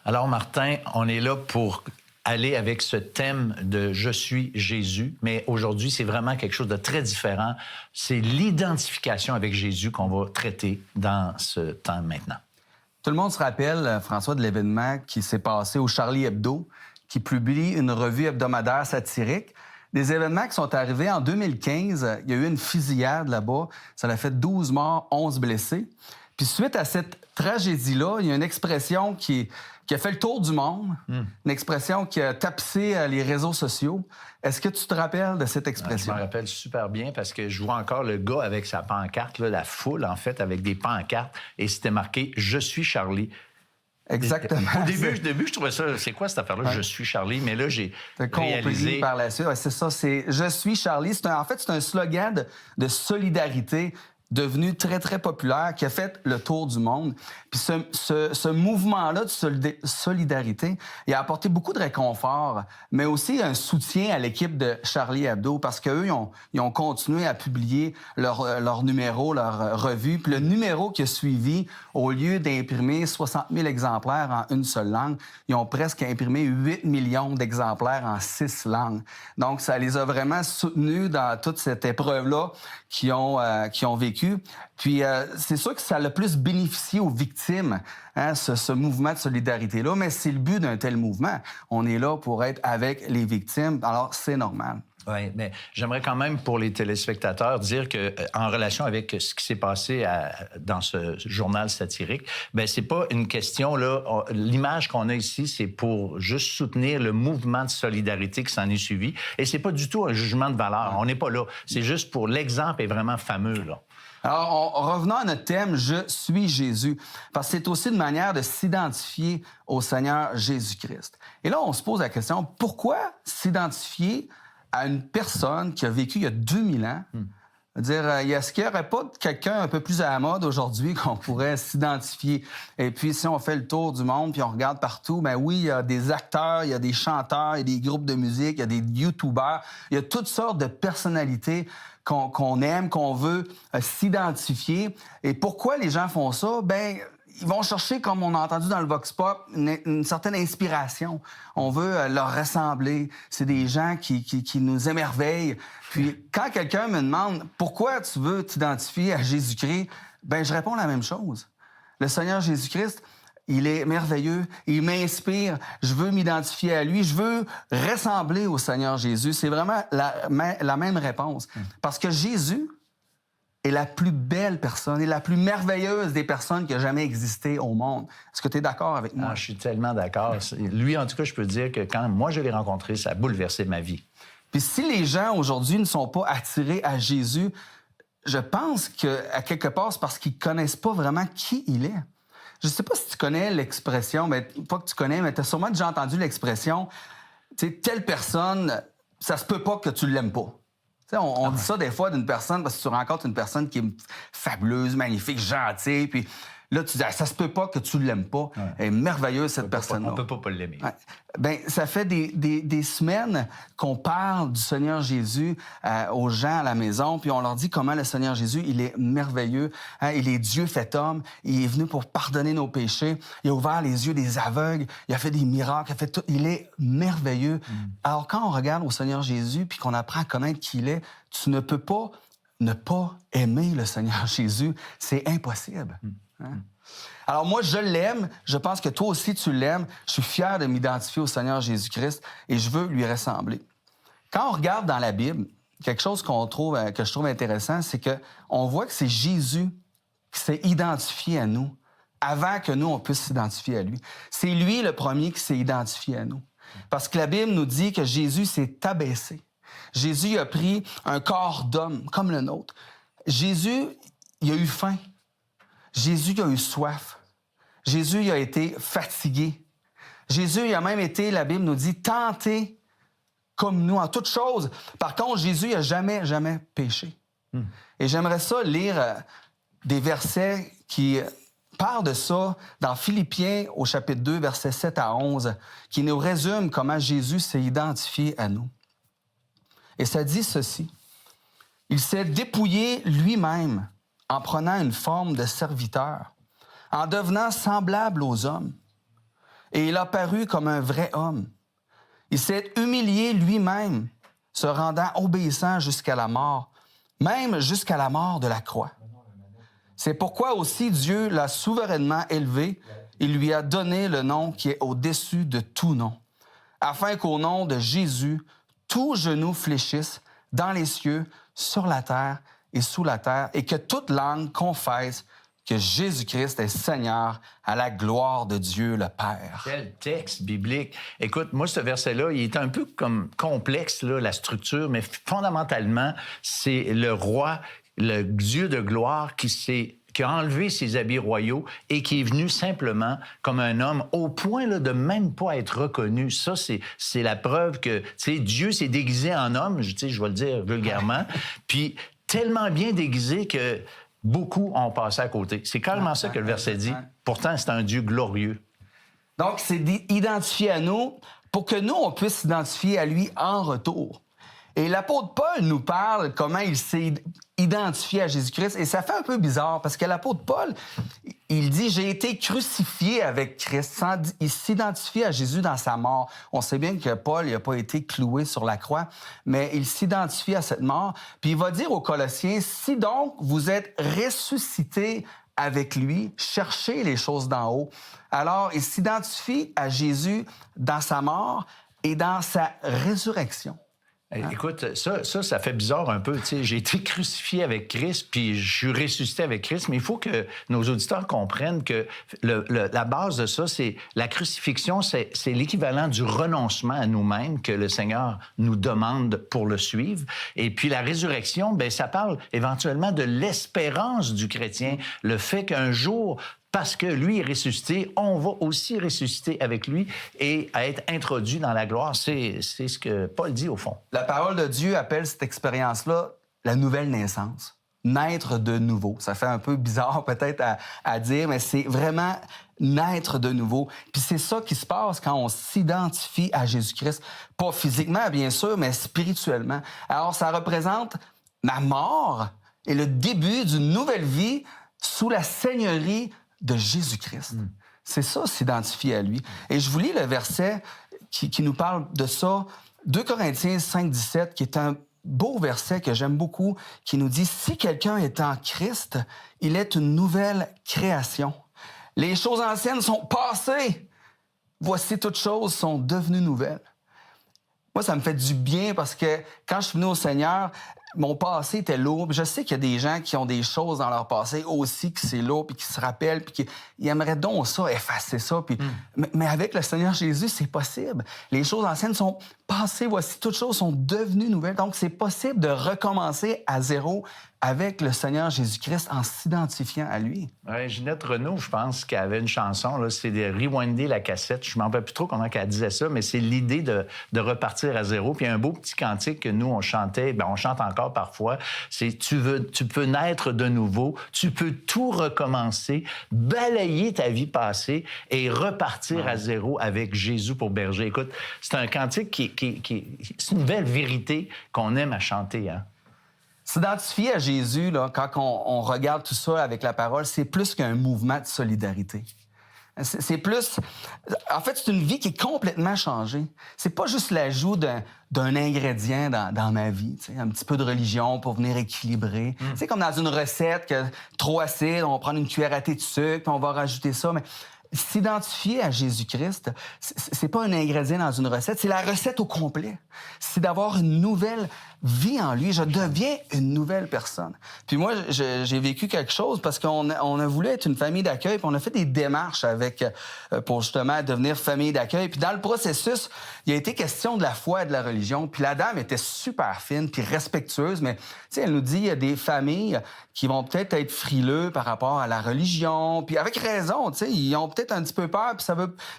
Alors, Martin, on est là pour aller avec ce thème de « Je suis Jésus », mais aujourd'hui, c'est vraiment quelque chose de très différent. C'est l'identification avec Jésus qu'on va traiter dans ce temps maintenant. Tout le monde se rappelle, François, de l'événement qui s'est passé au Charlie Hebdo, qui publie une revue hebdomadaire satirique. Des événements qui sont arrivés en 2015. Il y a eu une fusillade là-bas. Ça a fait 12 morts, 11 blessés. Puis suite à cette tragédie-là, il y a une expression qui a fait le tour du monde, une expression qui a tapissé les réseaux sociaux. Est-ce que tu te rappelles de cette expression? Je me rappelle super bien parce que je vois encore le gars avec sa pancarte, là, la foule, en fait, avec des pancartes, et c'était marqué « Je suis Charlie ». Exactement. Au début, je trouvais ça, c'est quoi cette affaire-là, Je suis Charlie, mais là, j'ai réalisé... par la suite, c'est ça, c'est Je suis Charlie. En fait, c'est un slogan de solidarité devenu très, très populaire, qui a fait le tour du monde. Puis ce mouvement-là de solidarité, il a apporté beaucoup de réconfort, mais aussi un soutien à l'équipe de Charlie Hebdo, parce qu'eux, ils ont continué à publier leur numéro, leur revue. Puis le numéro qui a suivi, au lieu d'imprimer 60 000 exemplaires en une seule langue, ils ont presque imprimé 8 millions d'exemplaires en 6 langues. Donc, ça les a vraiment soutenus dans toute cette épreuve-là qui ont vécu. Puis, c'est sûr que ça a le plus bénéficié aux victimes, hein, ce mouvement de solidarité-là, mais c'est le but d'un tel mouvement. On est là pour être avec les victimes, alors c'est normal. Oui, mais j'aimerais quand même, pour les téléspectateurs, dire que en relation avec ce qui s'est passé dans ce journal satirique, ben c'est pas une question, là, l'image qu'on a ici, c'est pour juste soutenir le mouvement de solidarité qui s'en est suivi, et c'est pas du tout un jugement de valeur, on n'est pas là, c'est juste pour l'exemple est vraiment fameux, là. Alors, revenons à notre thème « Je suis Jésus », parce que c'est aussi une manière de s'identifier au Seigneur Jésus-Christ. Et là, on se pose la question, pourquoi s'identifier à une personne qui a vécu il y a 2000 ans? Dire, est-ce qu'il n'y aurait pas quelqu'un un peu plus à la mode aujourd'hui qu'on pourrait s'identifier? Et puis, si on fait le tour du monde puis on regarde partout, ben oui, il y a des acteurs, il y a des chanteurs, il y a des groupes de musique, il y a des YouTubers, il y a toutes sortes de personnalités qu'on aime, qu'on veut s'identifier. Et pourquoi les gens font ça? Ben, ils vont chercher, comme on a entendu dans le Vox Pop, une certaine inspiration. On veut leur ressembler. C'est des gens qui nous émerveillent. Puis quand quelqu'un me demande pourquoi tu veux t'identifier à Jésus-Christ, ben je réponds la même chose. Le Seigneur Jésus-Christ, il est merveilleux, il m'inspire, je veux m'identifier à lui, je veux ressembler au Seigneur Jésus. C'est vraiment la même réponse. Parce que Jésus est la plus belle personne et la plus merveilleuse des personnes qui a jamais existé au monde. Est-ce que tu es d'accord avec moi? Je suis tellement d'accord. Lui, en tout cas, je peux dire que quand moi je l'ai rencontré, ça a bouleversé ma vie. Puis si les gens aujourd'hui ne sont pas attirés à Jésus, je pense qu'à quelque part, c'est parce qu'ils connaissent pas vraiment qui il est. Je sais pas si tu connais l'expression, mais pas que tu connais, mais tu as sûrement déjà entendu l'expression, tu sais, telle personne, ça se peut pas que tu l'aimes pas. On dit ça des fois d'une personne parce que tu rencontres une personne qui est fabuleuse, magnifique, gentille, puis là, tu dis, ça se peut pas que tu l'aimes pas. Ouais. Elle est merveilleuse, cette personne-là. On peut pas l'aimer. Ouais. Ben, ça fait des semaines qu'on parle du Seigneur Jésus aux gens à la maison, puis on leur dit comment le Seigneur Jésus, il est merveilleux. Hein? Il est Dieu fait homme. Il est venu pour pardonner nos péchés. Il a ouvert les yeux des aveugles. Il a fait des miracles. Il a fait tout. Il est merveilleux. Alors, quand on regarde au Seigneur Jésus, puis qu'on apprend à connaître qui il est, tu ne peux pas ne pas aimer le Seigneur Jésus. C'est impossible. Hein? Alors moi, je l'aime. Je pense que toi aussi, tu l'aimes. Je suis fier de m'identifier au Seigneur Jésus-Christ et je veux lui ressembler. Quand on regarde dans la Bible, quelque chose que je trouve intéressant, c'est qu'on voit que c'est Jésus qui s'est identifié à nous avant que nous, on puisse s'identifier à lui. C'est lui le premier qui s'est identifié à nous. Parce que la Bible nous dit que Jésus s'est abaissé. Jésus a pris un corps d'homme comme le nôtre. Jésus, il a eu faim. Jésus il a eu soif. Jésus il a été fatigué. Jésus il a même été, la Bible nous dit, tenté comme nous en toutes choses. Par contre, Jésus n'a jamais péché. Et j'aimerais ça lire des versets qui parlent de ça dans Philippiens au chapitre 2, versets 7 à 11, qui nous résume comment Jésus s'est identifié à nous. Et ça dit ceci. Il s'est dépouillé lui-même en prenant une forme de serviteur, en devenant semblable aux hommes. et il a paru comme un vrai homme. Il s'est humilié lui-même, se rendant obéissant jusqu'à la mort, même jusqu'à la mort de la croix. C'est pourquoi aussi Dieu l'a souverainement élevé et lui a donné le nom qui est au-dessus de tout nom, afin qu'au nom de Jésus, tout genou fléchisse dans les cieux, sur la terre et sous la terre, et que toute langue confesse que Jésus-Christ est Seigneur à la gloire de Dieu le Père. Quel texte biblique. Écoute, moi, ce verset-là, il est un peu comme complexe, là, la structure, mais fondamentalement, c'est le roi, le Dieu de gloire qui a enlevé ses habits royaux et qui est venu simplement comme un homme au point là, de même pas être reconnu. Ça, c'est la preuve que Dieu s'est déguisé en homme, je vais le dire vulgairement, puis tellement bien déguisé que beaucoup ont passé à côté. C'est carrément ça que le verset dit. Pourtant, c'est un Dieu glorieux. Donc, c'est identifié à nous pour que nous, on puisse s'identifier à lui en retour. Et l'apôtre Paul nous parle comment il s'est identifié à Jésus-Christ. Et ça fait un peu bizarre parce que l'apôtre Paul, il dit « J'ai été crucifié avec Christ ». Il s'identifie à Jésus dans sa mort. On sait bien que Paul n'a pas été cloué sur la croix, mais il s'identifie à cette mort. Puis il va dire aux Colossiens « Si donc vous êtes ressuscités avec lui, cherchez les choses d'en haut ». Alors, il s'identifie à Jésus dans sa mort et dans sa résurrection. Écoute, ça fait bizarre un peu. J'ai été crucifié avec Christ, puis je suis ressuscité avec Christ, mais il faut que nos auditeurs comprennent que la base de ça, c'est la crucifixion, c'est l'équivalent du renoncement à nous-mêmes que le Seigneur nous demande pour le suivre. Et puis la résurrection, bien, ça parle éventuellement de l'espérance du chrétien, le fait qu'un jour, parce que lui est ressuscité, on va aussi ressusciter avec lui et à être introduit dans la gloire. C'est ce que Paul dit au fond. La parole de Dieu appelle cette expérience-là la nouvelle naissance. Naître de nouveau. Ça fait un peu bizarre peut-être à dire, mais c'est vraiment naître de nouveau. Puis c'est ça qui se passe quand on s'identifie à Jésus-Christ. Pas physiquement, bien sûr, mais spirituellement. Alors, ça représente ma mort et le début d'une nouvelle vie sous la seigneurie de Jésus-Christ. C'est ça, s'identifier à lui. Et je vous lis le verset qui nous parle de ça, 2 Corinthiens 5, 17, qui est un beau verset que j'aime beaucoup, qui nous dit « Si quelqu'un est en Christ, il est une nouvelle création. Les choses anciennes sont passées. Voici toutes choses sont devenues nouvelles. » Moi, ça me fait du bien parce que quand je suis venu au Seigneur, mon passé était lourd. Je sais qu'il y a des gens qui ont des choses dans leur passé aussi que c'est lourd, puis qui se rappellent, puis qui aimeraient donc ça, effacer ça. Puis... Mais avec le Seigneur Jésus, c'est possible. Les choses anciennes sont passées. Voici, toutes choses sont devenues nouvelles. Donc, c'est possible de recommencer à zéro avec le Seigneur Jésus-Christ en s'identifiant à lui. Ouais, Ginette Renaud, je pense qu'elle avait une chanson, là, c'est de rewinder la cassette. Je ne m'en rappelle plus trop comment elle disait ça, mais c'est l'idée de repartir à zéro. Puis il y a un beau petit cantique que nous, on chantait, bien, on chante encore parfois, c'est tu peux naître de nouveau, tu peux tout recommencer, balayer ta vie passée et repartir à zéro avec Jésus pour berger. Écoute, c'est un cantique c'est une belle vérité qu'on aime à chanter, hein? S'identifier à Jésus, là, quand on regarde tout ça avec la parole, c'est plus qu'un mouvement de solidarité. C'est plus... En fait, c'est une vie qui est complètement changée. C'est pas juste l'ajout d'un ingrédient dans ma vie, un petit peu de religion pour venir équilibrer. C'est comme dans une recette que trop acide, on va prendre une cuillère à thé de sucre, puis on va rajouter ça, mais... S'identifier à Jésus-Christ, c'est pas un ingrédient dans une recette, c'est la recette au complet. C'est d'avoir une nouvelle vie en lui. Je deviens une nouvelle personne. Puis moi, j'ai vécu quelque chose parce qu'on a voulu être une famille d'accueil, puis on a fait des démarches pour justement devenir famille d'accueil. Puis dans le processus, il a été question de la foi et de la religion. Puis la dame était super fine, puis respectueuse, mais tu sais, elle nous dit, il y a des familles qui vont peut-être être frileux par rapport à la religion, puis avec raison, tu sais, ils ont peut-être un petit peu peur, puis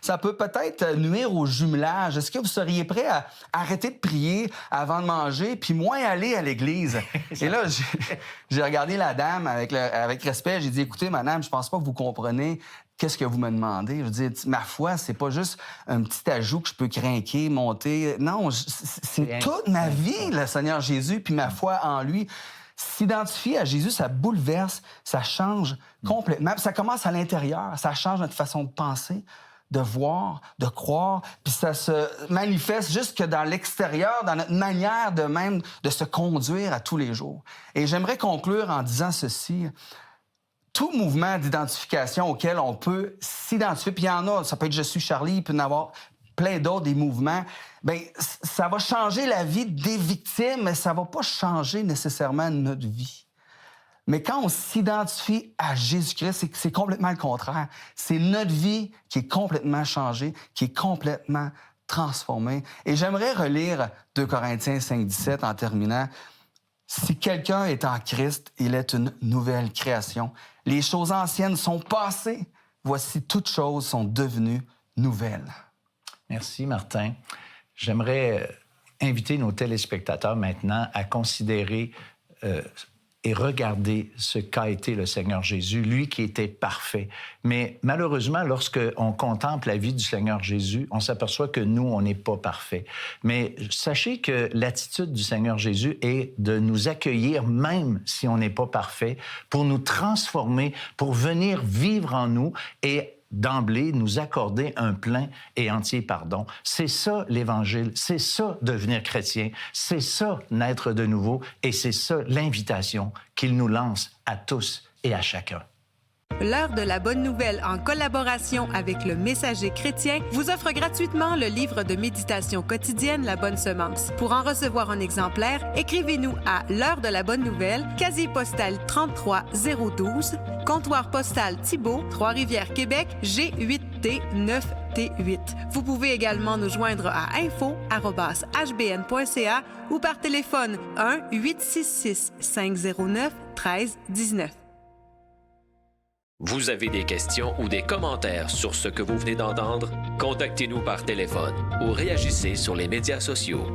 ça peut peut-être nuire au jumelage. Est-ce que vous seriez prêt à arrêter de prier avant de manger, puis moins aller à l'église? Et là, j'ai regardé la dame avec respect, j'ai dit, écoutez, madame, je pense pas que vous comprenez qu'est-ce que vous me demandez. Je veux dire, ma foi, c'est pas juste un petit ajout que je peux crinquer, monter. Non, c'est toute ma vie, le Seigneur Jésus, puis ma foi en lui. S'identifier à Jésus, ça bouleverse, ça change complètement. Ça commence à l'intérieur, ça change notre façon de penser, de voir, de croire, puis ça se manifeste jusque dans l'extérieur, dans notre manière de même de se conduire à tous les jours. Et j'aimerais conclure en disant ceci. Tout mouvement d'identification auquel on peut s'identifier, puis il y en a, ça peut être « Je suis Charlie », il peut y en avoir plein d'autres, des mouvements, bien, ça va changer la vie des victimes, mais ça ne va pas changer nécessairement notre vie. Mais quand on s'identifie à Jésus-Christ, c'est complètement le contraire. C'est notre vie qui est complètement changée, qui est complètement transformée. Et j'aimerais relire 2 Corinthiens 5,17 en terminant. « Si quelqu'un est en Christ, il est une nouvelle création. Les choses anciennes sont passées. Voici toutes choses sont devenues nouvelles. » Merci, Martin. J'aimerais inviter nos téléspectateurs maintenant à considérer et regarder ce qu'a été le Seigneur Jésus, lui qui était parfait. Mais malheureusement, lorsqu'on contemple la vie du Seigneur Jésus, on s'aperçoit que nous, on n'est pas parfait. Mais sachez que l'attitude du Seigneur Jésus est de nous accueillir, même si on n'est pas parfait, pour nous transformer, pour venir vivre en nous et d'emblée nous accorder un plein et entier pardon. C'est ça l'Évangile, c'est ça devenir chrétien, c'est ça naître de nouveau et c'est ça l'invitation qu'il nous lance à tous et à chacun. L'heure de la bonne nouvelle, en collaboration avec le Messager chrétien, vous offre gratuitement le livre de méditation quotidienne La Bonne Semence. Pour en recevoir un exemplaire, écrivez-nous à l'heure de la bonne nouvelle, casier postal 33012, comptoir postal Thibault, Trois-Rivières, Québec, G8T 9T8. Vous pouvez également nous joindre à info@hbn.ca ou par téléphone 1-866-509-1319. Vous avez des questions ou des commentaires sur ce que vous venez d'entendre? Contactez-nous par téléphone ou réagissez sur les médias sociaux.